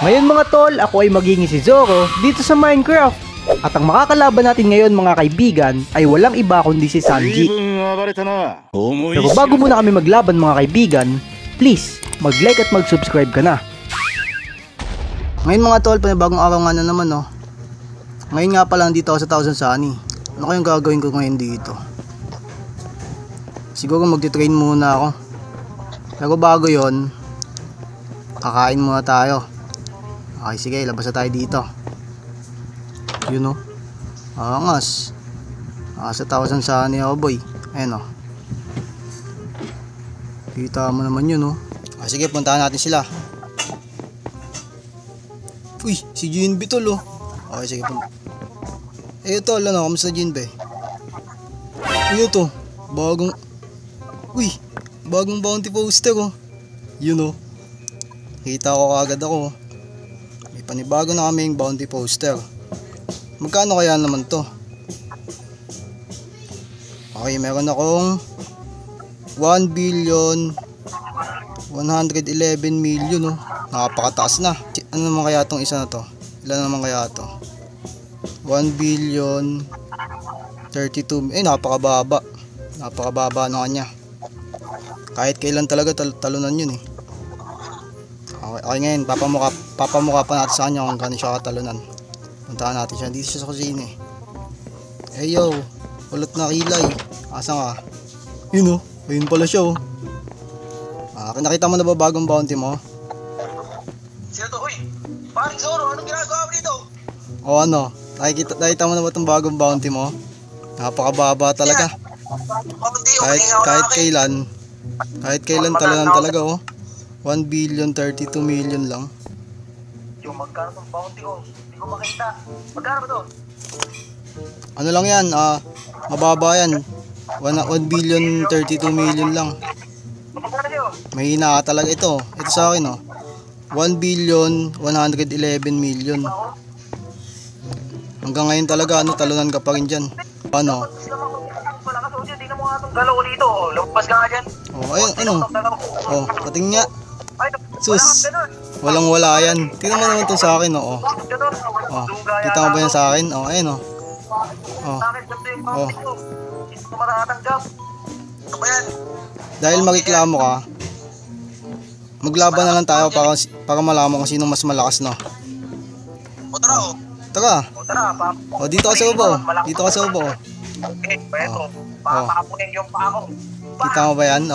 Ngayon mga tol, ako ay magiging si Zoro dito sa Minecraft. At ang makakalaban natin ngayon mga kaibigan ay walang iba kundi si Sanji. Pero bago muna kami maglaban mga kaibigan, please mag-like at mag-subscribe ka na. Ngayon mga tol, panibagong araw nga na naman no. Ngayon nga pa lang dito ako sa Thousand Sunny. Ano kayong gagawin ko ngayon dito? Siguro magti-train muna ako. Pero bago yon, kakain muna tayo. Okay, sige, labas na tayo dito. Yun o. Angas. Sa Thousand Sunny ako boy. Ayan o. Kita mo naman yun o. Sige, puntahan natin sila. Uy, si Jinbe tol o. Okay, sige, punta. Tol, ano, kamusta Jinbe? Ano to? Bagong bounty poster o. Yun o. Kita ko kagad ako. May panibago na kaming bounty poster. Magkano kaya naman to? Okay, meron akong 1,111,000,000 no. Nakapakataas na. Ano naman kaya tong isa na to? Ilan naman kaya to? 1,032,000,000. Napakababa. Napakababa na kanya. Kahit kailan talaga talunan yun eh. Okay, ngayon papamukha pa natin sa kanya kung gano'n siya katalunan. Puntahan natin siya. Dito siya sa kusina eh. Hey yo, ulot na kilay. Asan ka? Yun o, ayun pala siya o. Nakita mo na ba bagong bounty mo? Sino to? Uy, paring Zoro, anong ginagawa mo dito? O ano, nakita mo na ba itong bagong bounty mo? Napakababa talaga. Kahit kailan talunan talaga o. 1,032,000,000 lang. Yung magkano tong bounty ko? Hindi ko makita. Magkano ba to? Ano lang yan, mababa yan. 1,032,000,000 lang. Magkano yun? Mahina talaga ito. Ito sa akin 1,111,000,000. Hanggang ngayon talaga talunan ka pa rin dyan. Ano? Hindi na mo nga itong galaw dito. Lumpas ka nga dyan. Ayun, ano? Pating nga. Sus, walang wala yan. Tingnan mo naman ito sa akin kita mo ba yan sa akin? Ayun Dahil magreklamo ka, maglaban na lang tayo para malaman kung sino mas malakas no. Tara. Dito ka sa ubo. Dito ka sa ubo. Okay, eto. Papapunin yung pa ako. Kita mo ba yan?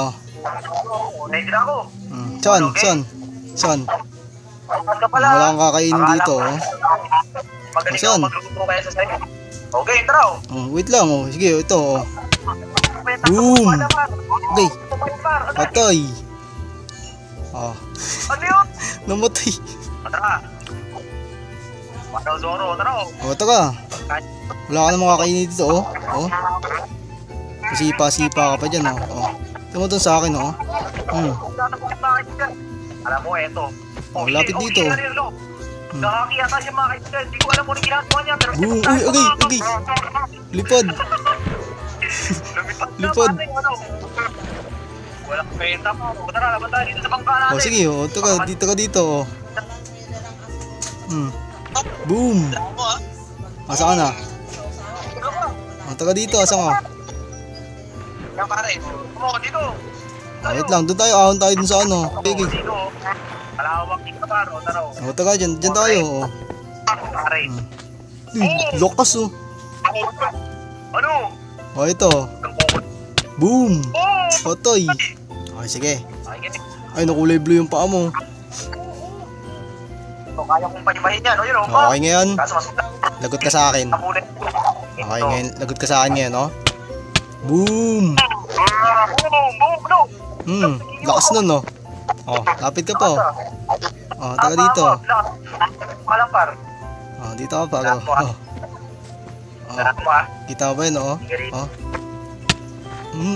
Ready na ako. Son. Wala kang kakainin dito Magaling ako magluto kaya sa sa'yo. Okay, tara wait lang sige, ito Boom. Okay. Patay. Ano yun? Namatay. Tara. Paano Zoro, tara tara. Wala ka namang kakainin dito Sipa-sipa ka pa dyan Ito mo dun sa akin Alam mo, eto. Lapit dito. Nakakiyata siya mga kaibigan. Hindi ko alam kung ano ginagawa niya. Boom. Okay. Lipad. Lipad. Walang penta mo. Tara, laban tayo dito sa bangka natin. Sige, dito ka dito Boom. Asa ka na? Taga dito, asa ka? Yan pare, kumawa ka dito. Wait lang, doon tayo, ahon tayo dun sa ano. Dito, malawak dito paro, taro. Taga, dyan tayo Pare. Lokas Ano? ito. Boom. Patay. Okay, sige. Ay, nakulay blue yung paa mo. Kaya kong panibahin yan, Okay ngayon, lagot ka sa akin. Okay ngayon, lagot ka sa akin ngayon Boom. Lakas nun lapit ka pa taga dito. Malampar. Dito ka pa kita mo ba yun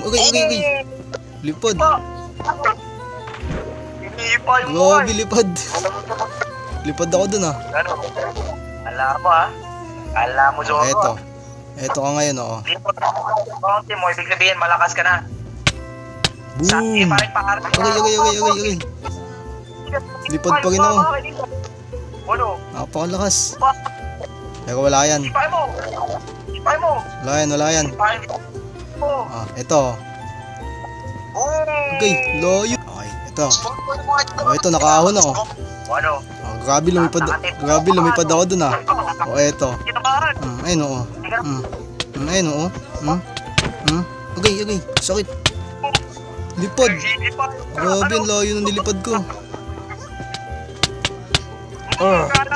Okay. Lipad. Grabe, lipad. Lipad ako dun Alam mo Zoro. Eto ka ngayon Bounty mo, ibig sabihin malakas ka na. Boom. Okay. Lipad pa rin ako. Ano? Napakalakas. Pa? Pero wala yan. Ipay mo! Ipay mo! Wala yan, wala yan. Ipay mo! Ah, ito. Okay, layo. Okay, ito. Oh, ito, nakaahon ako. Ano? Oh, grabe lumipad ako dun ah. Oh, ito. Kinabahan! Ayun oo. Ayun oo. Okay, okay. Sakit. Lipad. Grabe, ang layo ng nilipad ko.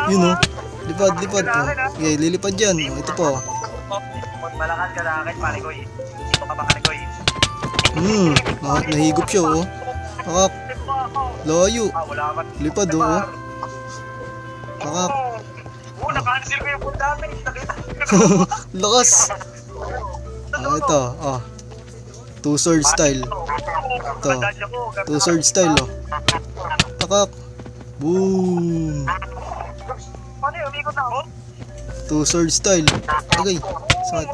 Yun oh. Lipad. Oh. Okay, lilipad yan. Oh, ito po. Malakas ka na akin, Parikoy. Ito ka ba, Parikoy? Nahigop siya oh. Kakak. Layo. Wala ka. Lipad oh. Kakak. Naka-cancel ko yung full damage. Lakas. Ito. Oh. Two sword style. Ito. Two sword style oh. Kakak. Boom. Ano yun? Umikot na ako? Two sword style. Okay. Sakit.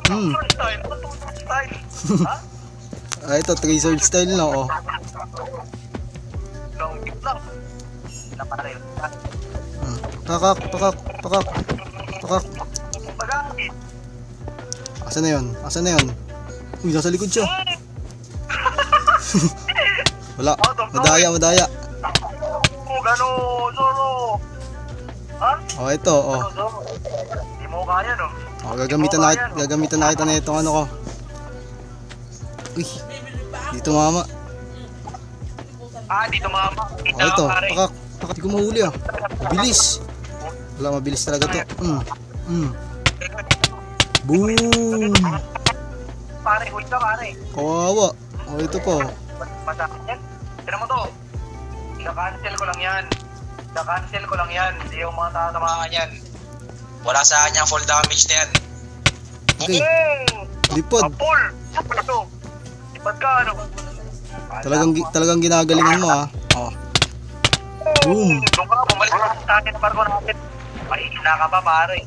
Ah, ito, three sword style na oh. Pakak. Asan na yun? Uy, nasa likod siya. Wala. Madaya. Gano'n, Zoro. Ha? Oh, ito, oh. Hindi mo kaya, no? Oh, gagamitan na kita na itong ano ko. Uy, dito mama. Dito mama. Oh, ito, pakak. Hindi ko mahuli ah. Mabilis. Wala, mabilis talaga to. Boom. Pare, huwag ka, pare. Kawawa. Oh, ito po. Masakit yan. Tinan mo to. Ika-cancel ko lang yan. Hindi yung mga tatamaan yan. Wala sa kanya full damage na yan. Okay. Lipad. Full. Ito. Lipad ka, ano? Talagang ginagalingan mo ah. Oh. Boom. Doon ka, bumalik ka sa akin ang barko natin. Mahihina ka pa, pare.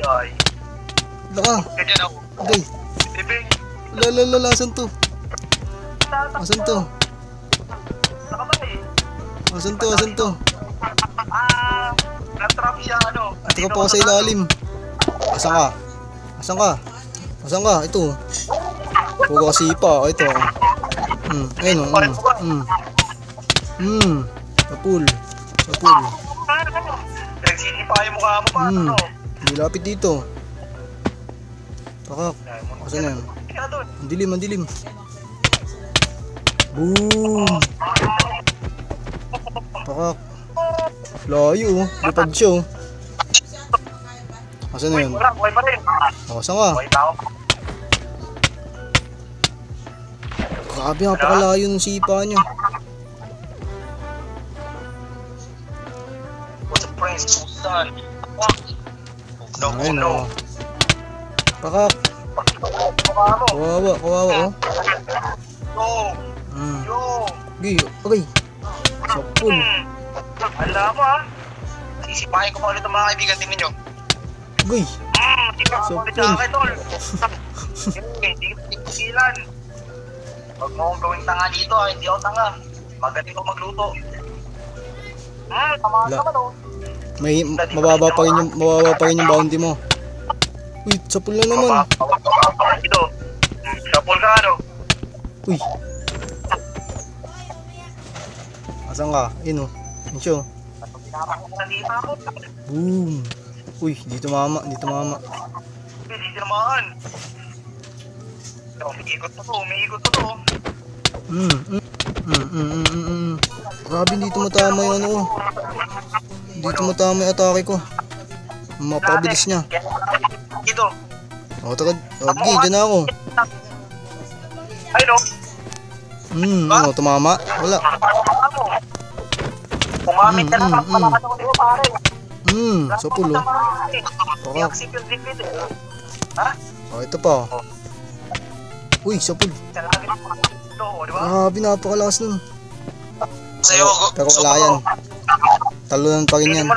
Ay. Laka. Ganyan ako. Okay. Ibig. Lala, asan to? Nakabay. Asan to? Na-trap siya, ano. Ito ka pa ako sa ilalim. Asan ka? Ito. Puro ka sipa. Ito. Ayun o. Sapul. Nagsisipa yung mukha mo pa, ano. Hindi lapit dito. Pakak. Asan na yan? Ang dilim. Boom. Pakak. Layo. Lipad siya. Asan na yun? Buhay pa rin. Asan ka? Buhay pa ako. Grabe, napakalayo ng sipa niya. What's the prince, son? Ayun o. Pakak. Kawawa oh. Yo. Okay. Sapul. Alam mo ha. Sisipahin ko pa ulit ang mga kaibigan. Tingnan nyo. Uy. Sapul. Hindi ka pagkasilan. Huwag mo akong gawing tanga dito ha. Hindi ako tanga. Magaling ko magluto. Tama ka naman oh. May mababa pa rin yung bounty mo. Uy, sapul na naman. Ito. Sapul ka ano. Uy. Asan ka? Ayun o. Ayun siya o. Boom. Uy, dito mama. Dito naman. Umiikot na to. Grabe, dito matama yung ano ko. Dito matama yung atake ko. Mapakabilis niya. Dito. O, takad. Okay, dyan na ako. Ay no. Ano, tumama? Wala. Kumamit ka na. Malakas ako dito pare. Sapul o. Pakak. Ha? O, ito pa. Uy, sapul. Grabe, napakalakas nun. Pero wala yan. Talunan pa rin yan.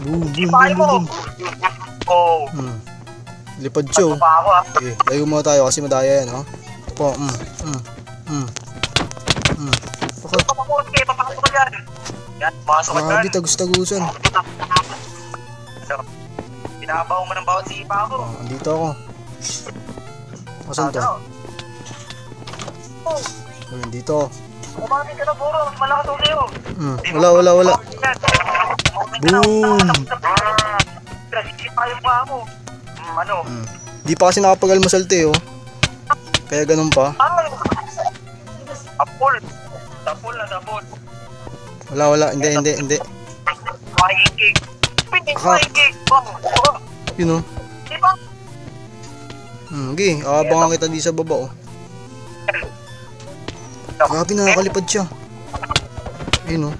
Boom. Oh. Lipad siya. Okay, layo muna tayo kasi madaya yan, ha? Ito po. Papakot ka dyan. Yan, pumasok ka Grabe, dyan. tagus-tagusan. Ano? Binabaw mo ng bawat sipa ko. Andito ako. Asan to? Oh, Ayun, dito. kumamit ka na puro. Mas malakas ako sa'yo. Wala. Boom! Sipa yung paa mo. Ano? Di pa kasi nakapag-almusal te, oh. Kaya ganun pa. Ay! Tapol. Tapol na tapol. Wala. Hindi. Flying kick. Pining Aha. flying kick. Oh. Yun, oh. Di ba? Okay, abangan kita di sa baba, oh. Grabe, nakakalipad siya. Ayun, oh.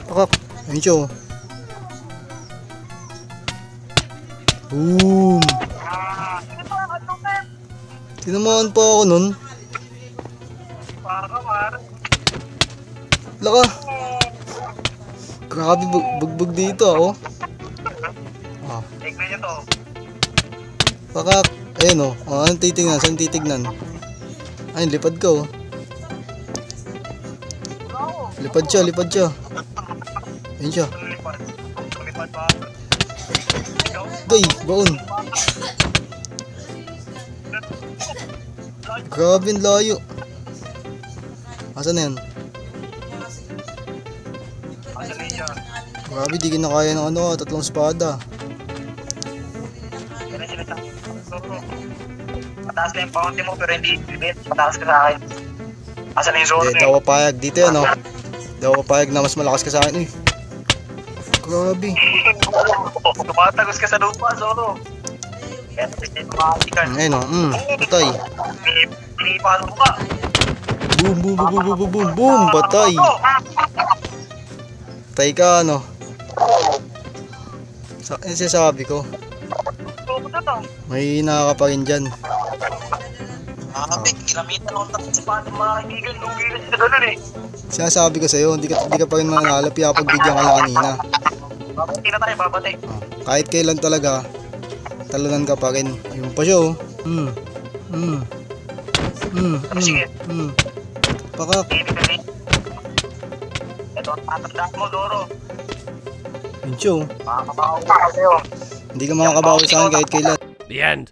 Pakak. Ayun siya, oh. Boom! Tinamaan pa ako nun. Laka. Grabe, bugbog dito, oh. Tignan nyo to. Pakak. Ayun, oh. Anong titignan? Saan titignan? Ayun, lipad ka, oh. Lipad siya. Ayun siya. Lumipad pa. Gay, baon. Grabe, ang layo. Asan na yan? Asa na siya? Grabe, di kinakaya ng ano, 3 espada. Yan ang sinasabi. Mataas na yung bounty mo pero hindi bibit. Mataas ka sa akin. Asa na yung zone Hindi, daw papayag. Dito yan, oh. Daw papayag na mas malakas ka sa akin, eh. Grabe. Tumatagos ka sa lupa, Zoro. Kaya hindi tumatikan. Ayun, oh. Patay. Pinipalo mo ka. Boom. Patay. Patay ka, ano. Yan sinasabi ko. May hinaka pa rin dyan. Ginamitan ako ng sipa ng mga kaibigan. Lugi na sila ganun eh. Sinasabi ko sa'yo, hindi ka pa rin mananalo, pagbigyan ka lang kanina. Babati na tayo, babati. Kahit kailan talaga, talunan ka pa rin. Yung pa siya, oh. Sige. Pakak. Ito ang tatandaan mo, Doro. Yun siya, oh. Makakabaho ka sa'yo. Hindi ka makakabawi sa akin kahit kailan. The end.